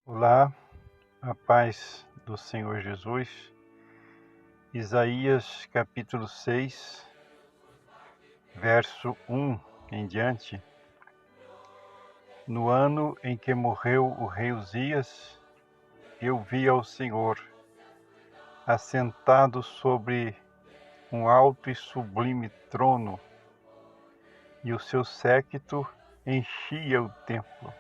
Olá, a paz do Senhor Jesus. Isaías capítulo 6, verso 1 em diante. No ano em que morreu o rei Uzias, eu vi ao Senhor assentado sobre um alto e sublime trono, e o seu séquito enchia o templo.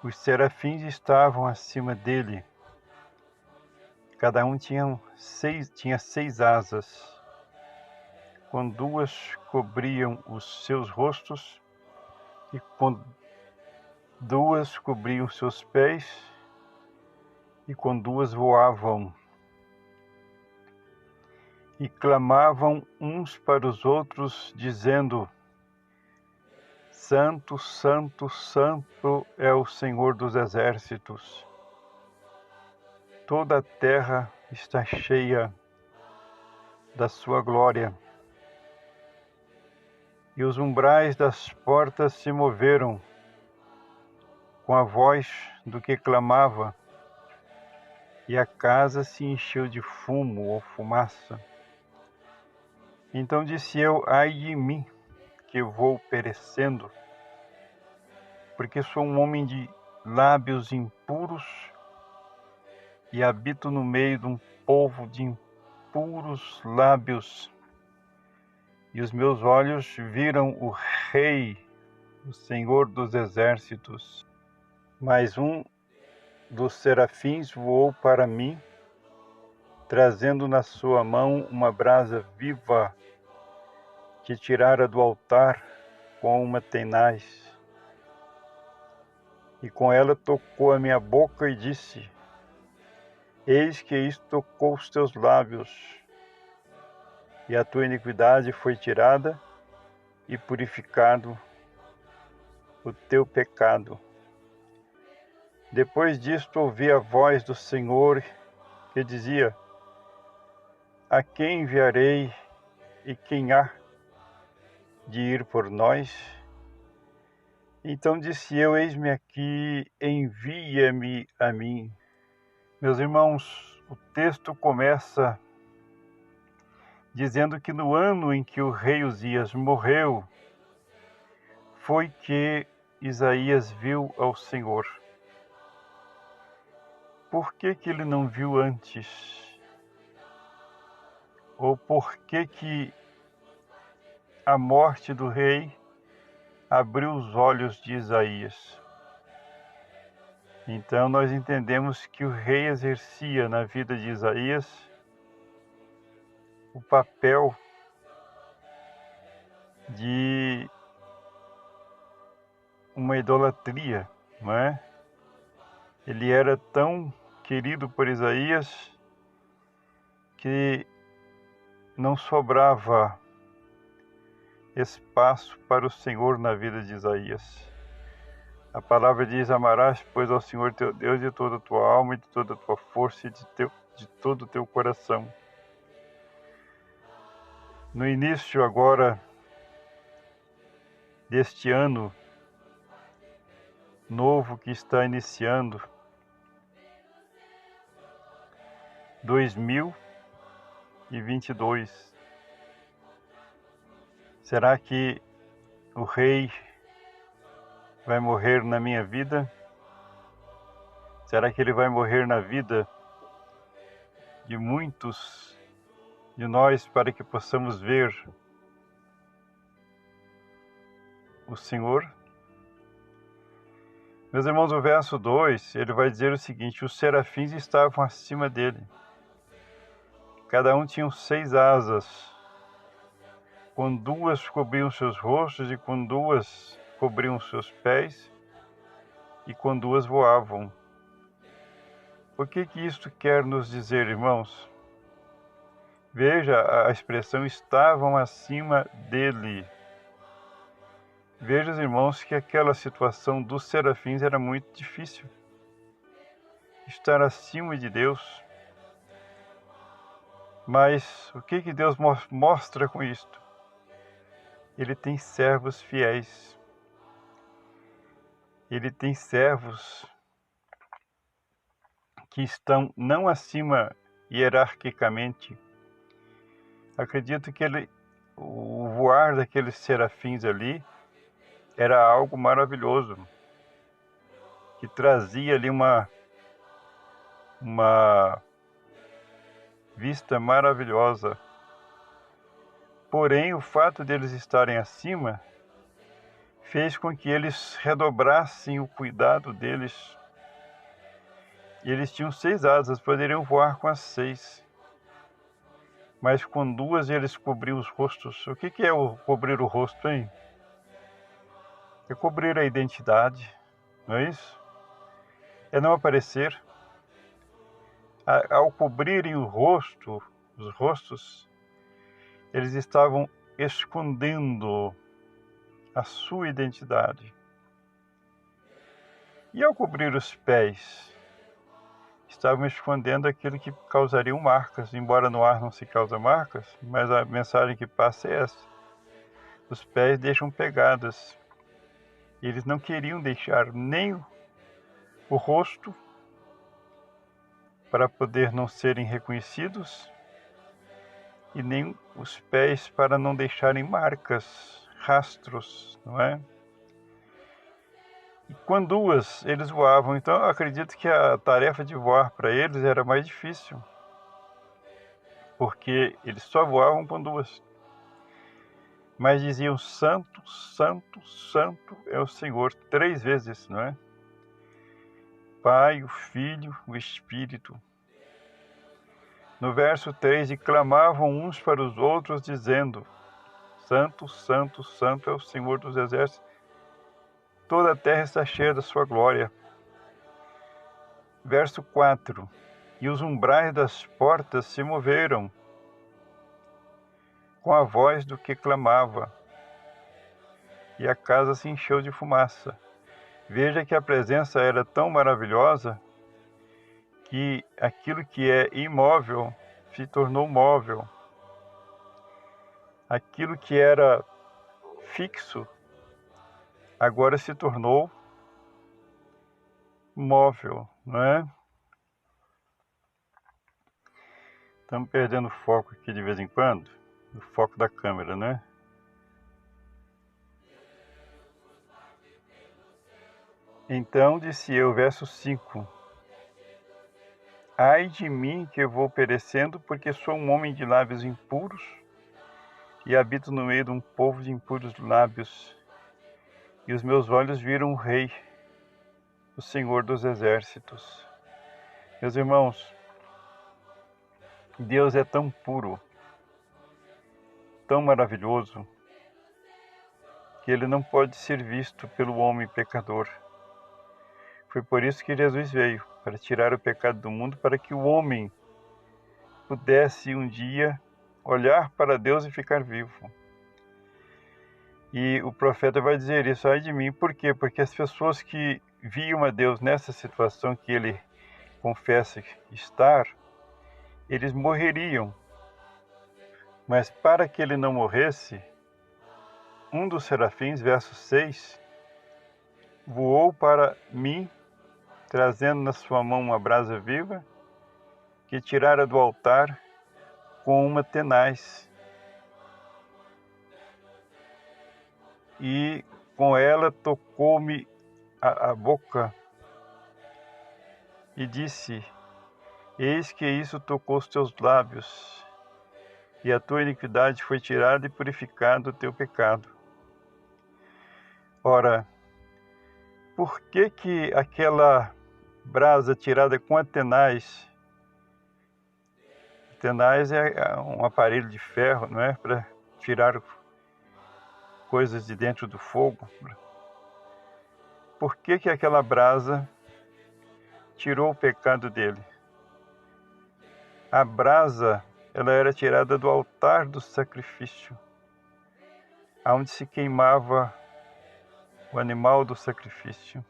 Os serafins estavam acima dele. Cada um tinha seis asas. Com duas cobriam os seus rostos, e com duas cobriam seus pés, e com duas voavam. E clamavam uns para os outros, dizendo: Santo, Santo, Santo é o Senhor dos exércitos. Toda a terra está cheia da sua glória. E os umbrais das portas se moveram com a voz do que clamava, e a casa se encheu de fumo ou fumaça. Então disse eu: ai de mim, que vou perecendo, porque sou um homem de lábios impuros e habito no meio de um povo de impuros lábios. E os meus olhos viram o Rei, o Senhor dos exércitos. Mas um dos serafins voou para mim, trazendo na sua mão uma brasa viva que tirara do altar com uma tenaz. E com ela tocou a minha boca e disse: eis que isto tocou os teus lábios, e a tua iniquidade foi tirada, e purificado o teu pecado. Depois disto ouvi a voz do Senhor que dizia: a quem enviarei, e quem há de ir por nós? Então disse eu: eis-me aqui, envia-me a mim. Meus irmãos, o texto começa dizendo que no ano em que o rei Uzias morreu, foi que Isaías viu ao Senhor. Por que ele não viu antes? Ou por que a morte do rei abriu os olhos de Isaías? Então nós entendemos que o rei exercia na vida de Isaías o papel de uma idolatria, não é? Ele era tão querido por Isaías que não sobrava espaço para o Senhor na vida de Isaías. A palavra diz: amarás, pois, ao Senhor teu Deus de toda a tua alma, e de toda a tua força, e de todo o teu coração. No início agora deste ano novo que está iniciando, 2022, será que o rei vai morrer na minha vida? Será que ele vai morrer na vida de muitos de nós, para que possamos ver o Senhor? Meus irmãos, o verso 2, ele vai dizer o seguinte: os serafins estavam acima dele. Cada um tinha 6 asas. Com duas cobriam seus rostos, e com duas cobriam seus pés, e com duas voavam. O que isto quer nos dizer, irmãos? Veja a expressão: estavam acima dele. Veja, irmãos, que aquela situação dos serafins era muito difícil. Estar acima de Deus. Mas o que Deus mostra com isto? Ele tem servos fiéis. Ele tem servos que estão não acima hierarquicamente. Acredito que o voar daqueles serafins ali era algo maravilhoso, que trazia ali uma vista maravilhosa. Porém, o fato deles estarem acima fez com que eles redobrassem o cuidado deles. E eles tinham 6 asas, poderiam voar com as 6. Mas com 2 eles cobriam os rostos. O que é cobrir o rosto, hein? É cobrir a identidade, não é isso? É não aparecer. Ao cobrirem os rostos, eles estavam escondendo a sua identidade. E ao cobrir os pés, estavam escondendo aquilo que causariam marcas, embora no ar não se causa marcas, mas a mensagem que passa é essa. Os pés deixam pegadas. Eles não queriam deixar nem o rosto para poder não serem reconhecidos e nem os pés para não deixarem marcas, rastros, não é? E com 2 eles voavam, então eu acredito que a tarefa de voar para eles era mais difícil, porque eles só voavam com 2. Mas diziam: Santo, Santo, Santo é o Senhor, 3 vezes, não é? Pai, o Filho, o Espírito. No verso 3, e clamavam uns para os outros, dizendo: Santo, Santo, Santo é o Senhor dos Exércitos, toda a terra está cheia da sua glória. Verso 4, e os umbrais das portas se moveram com a voz do que clamava, e a casa se encheu de fumaça. Veja que a presença era tão maravilhosa que aquilo que é imóvel se tornou móvel. Aquilo que era fixo agora se tornou móvel, não é? Estamos perdendo o foco aqui de vez em quando, o foco da câmera, né? Então disse eu, verso 5, ai de mim que eu vou perecendo, porque sou um homem de lábios impuros e habito no meio de um povo de impuros lábios, e os meus olhos viram o Rei, o Senhor dos Exércitos. Meus irmãos, Deus é tão puro, tão maravilhoso, que Ele não pode ser visto pelo homem pecador. Foi por isso que Jesus veio, para tirar o pecado do mundo, para que o homem pudesse um dia olhar para Deus e ficar vivo. E o profeta vai dizer isso, ai de mim, por quê? Porque as pessoas que viam a Deus nessa situação que ele confessa estar, eles morreriam. Mas para que ele não morresse, um dos serafins, verso 6, voou para mim, trazendo na sua mão uma brasa viva, que tirara do altar com uma tenaz. E com ela tocou-me a boca e disse, eis que isso tocou os teus lábios, e a tua iniquidade foi tirada e purificado o teu pecado. Ora, por que que aquela brasa tirada com a tenaz é um aparelho de ferro, não é? Para tirar coisas de dentro do fogo. Por que que aquela brasa tirou o pecado dele? A brasa, ela era tirada do altar do sacrifício, onde se queimava o animal do sacrifício.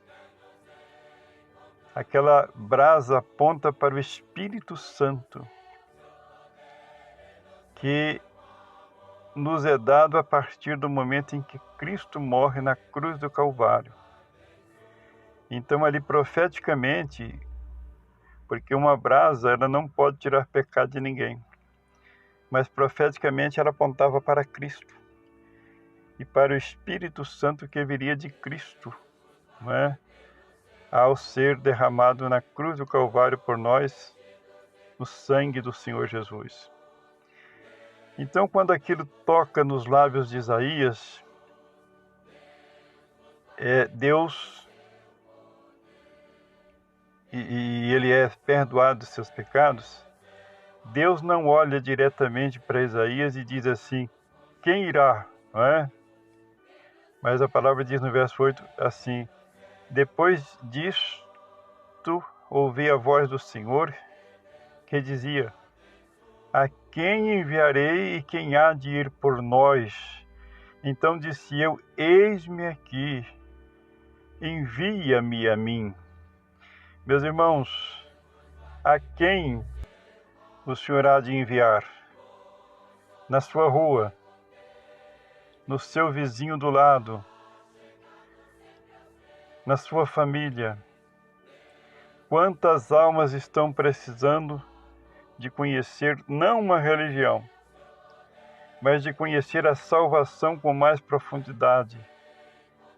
Aquela brasa aponta para o Espírito Santo, que nos é dado a partir do momento em que Cristo morre na cruz do Calvário. Então, ali profeticamente, porque uma brasa ela não pode tirar pecado de ninguém, mas profeticamente ela apontava para Cristo e para o Espírito Santo que viria de Cristo, não é? Ao ser derramado na cruz do Calvário por nós, no sangue do Senhor Jesus. Então, quando aquilo toca nos lábios de Isaías, Deus, e ele é perdoado dos seus pecados, Deus não olha diretamente para Isaías e diz assim, quem irá, não é? Mas a palavra diz no verso 8 assim, depois disto ouvi a voz do Senhor que dizia, a quem enviarei e quem há de ir por nós? Então disse eu, eis-me aqui, envia-me a mim. Meus irmãos, a quem o Senhor há de enviar? Na sua rua, no seu vizinho do lado, na sua família. Quantas almas estão precisando de conhecer não uma religião, mas de conhecer a salvação com mais profundidade.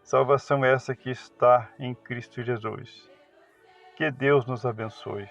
Salvação essa que está em Cristo Jesus. Que Deus nos abençoe.